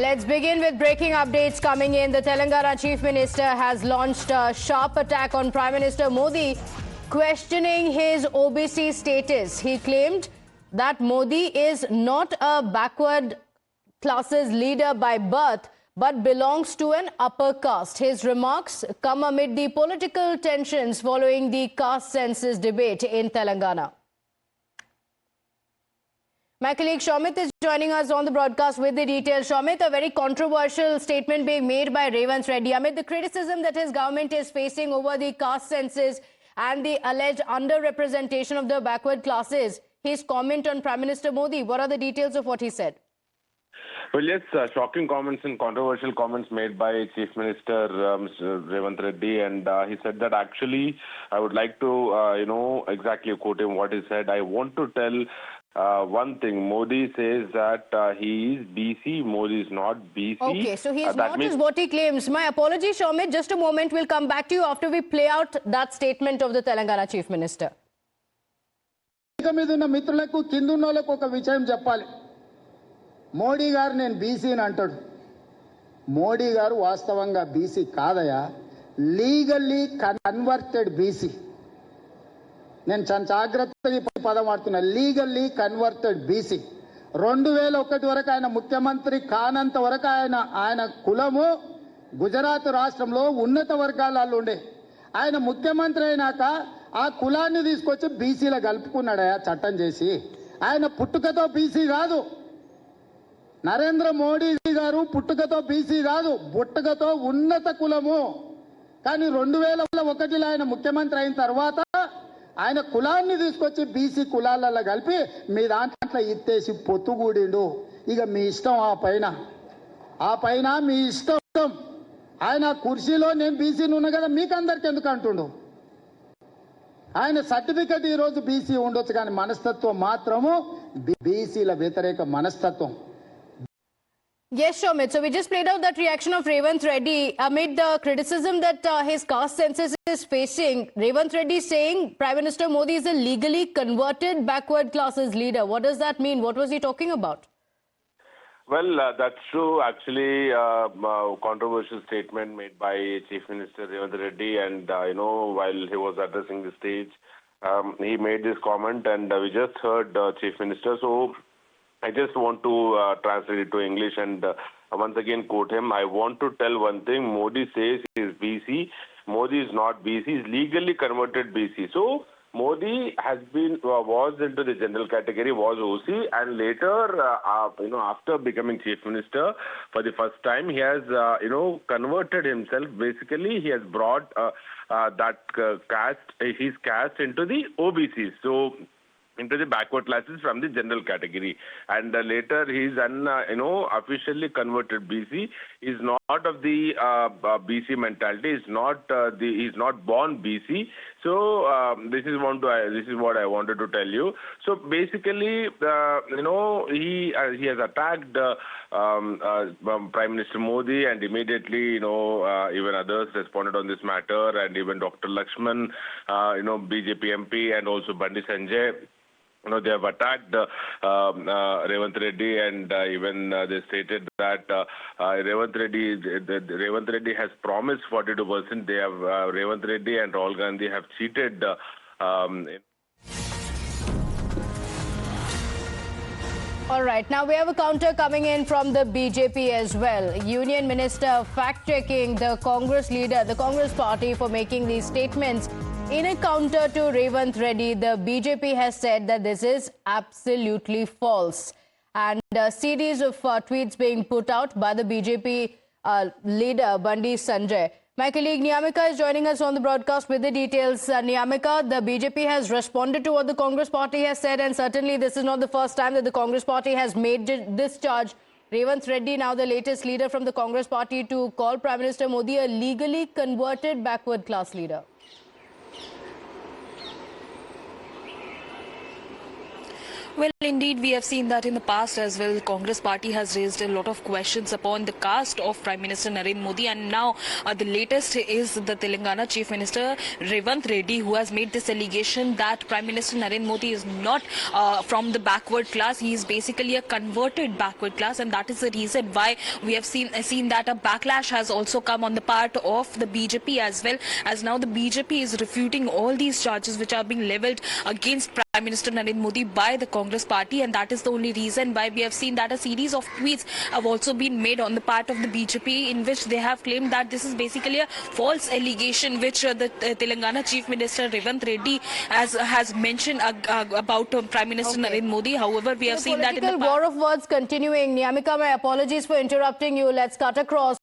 Let's begin with breaking updates coming in. The Telangana Chief Minister has launched a sharp attack on Prime Minister Modi, questioning his OBC status. He claimed that Modi is not a backward classes leader by birth, but belongs to an upper caste. His remarks come amid the political tensions following the caste census debate in Telangana. My colleague Shomit is joining us on the broadcast with the details. Shomit, a very controversial statement being made by Revanth Reddy amid the criticism that his government is facing over the caste census and the alleged underrepresentation of the backward classes. His comment on Prime Minister Modi, what are the details of what he said? Well, yes, shocking comments and controversial comments made by Chief Minister Mr. Revanth Reddy, and he said that actually, I would like to, exactly quote him what he said. I want to tell one thing. Modi says that he is BC. Modi is not BC. Okay, so he is not is what he claims. My apologies, Shomit. Just a moment. We'll come back to you after we play out that statement of the Telangana Chief Minister. Modi గారు నేను బీసీని అంటాడు. మోడీ గారు వాస్తవంగా BC కాదయా, legally converted BC. నేను చాలా జాగ్రత్తగా పదం వాడుతున్నా, లీగల్లీ కన్వర్టెడ్ బీసీ. 2001 వరకు ఆయన ముఖ్యమంత్రి కానంత వరకు ఆయన కులము గుజరాత్ రాష్ట్రంలో ఉన్నత వర్గాలలో ఉండే. ఆయన ముఖ్యమంత్రి అయినాక ఆ కులాన్ని తీసుకొచ్చి బీసీలో కలుపుకున్నాడయా చట్టం చేసి. ఆయన పుట్టుకతో బీసీ కాదు. నరేంద్ర మోడీ గారు పుట్టుకతో బీసీ కాదు, పుట్టుకతో ఉన్నత కులము. కానీ 2001లో ఆయన ముఖ్యమంత్రి అయిన తర్వాత ఆయన కులాన్ని తీసుకొచ్చి బీసీ కులాలలో కలిపి మీ దాంట్లో ఇత్తేసి పొత్తుగూడిండు. ఇక మీ ఇష్టం, ఆ పైన మీ ఇష్టం. ఆయన కుర్చీలో నేను బీసీని ఉన్నా కదా, మీకు అందరికి ఎందుకు అంటుండు? ఆయన సర్టిఫికెట్ ఈరోజు బీసీ ఉండొచ్చు, కానీ మనస్తత్వం మాత్రము బీసీల వ్యతిరేక మనస్తత్వం. Yes, Shomit. So we just played out that reaction of Revanth Reddy amid the criticism that his caste census is facing. Revanth Reddy saying Prime Minister Modi is a legally converted backward classes leader. What does that mean? What was he talking about? Well, that's true. Actually, controversial statement made by Chief Minister Revanth Reddy, and while he was addressing the stage, he made this comment, and we just heard Chief Minister. So I just want to translate it to English and once again quote him. I want to tell one thing. Modi says he is BC. Modi is not BC. He is legally converted BC. So Modi has been was into the general category, was OC, and later, after becoming Chief Minister for the first time, he has converted himself. Basically, he has brought that his caste into the OBC. So into the backward classes from the general category, and later he is officially converted BC. He is not of the BC mentality. He is not born BC. So this is what I wanted to tell you. So basically, he has attacked Prime Minister Modi, and immediately even others responded on this matter, and even Dr. Lakshman, BJP MP, and also Bandi Sanjay. They have attacked Revanth Reddy, and even they stated that Revanth Reddy has promised 42%. They have Revanth Reddy and Rahul Gandhi have cheated. All right, now we have a counter coming in from the BJP as well. Union Minister fact-checking the Congress leader, the Congress party, for making these statements. In a counter to Revanth Reddy, the BJP has said that this is absolutely false. And a series of tweets being put out by the BJP leader, Bandi Sanjay. My colleague Niyamika is joining us on the broadcast with the details. Niyamika, the BJP has responded to what the Congress party has said, and certainly this is not the first time that the Congress party has made this charge. Revanth Reddy, now the latest leader from the Congress party, to call Prime Minister Modi a legally converted backward class leader. Well, Indeed, we have seen that in the past as well. The Congress party has raised a lot of questions upon the caste of Prime Minister Narendra Modi, and now the latest is the Telangana Chief Minister Revanth Reddy, who has made this allegation that Prime Minister Narendra Modi is not from the backward class. He is basically a converted backward class, and that is the reason why we have seen that a backlash has also come on the part of the BJP as well, as now the BJP is refuting all these charges which are being levelled against Prime Minister Narendra Modi by the Congress party, and that is the only reason why we have seen that a series of tweets have also been made on the part of the BJP, in which they have claimed that this is basically a false allegation which the Telangana Chief Minister Revanth Reddy has mentioned about Prime Minister Narendra Modi. However, we have seen that in the political war of words continuing. Nyamika, my apologies for interrupting you. Let's cut across.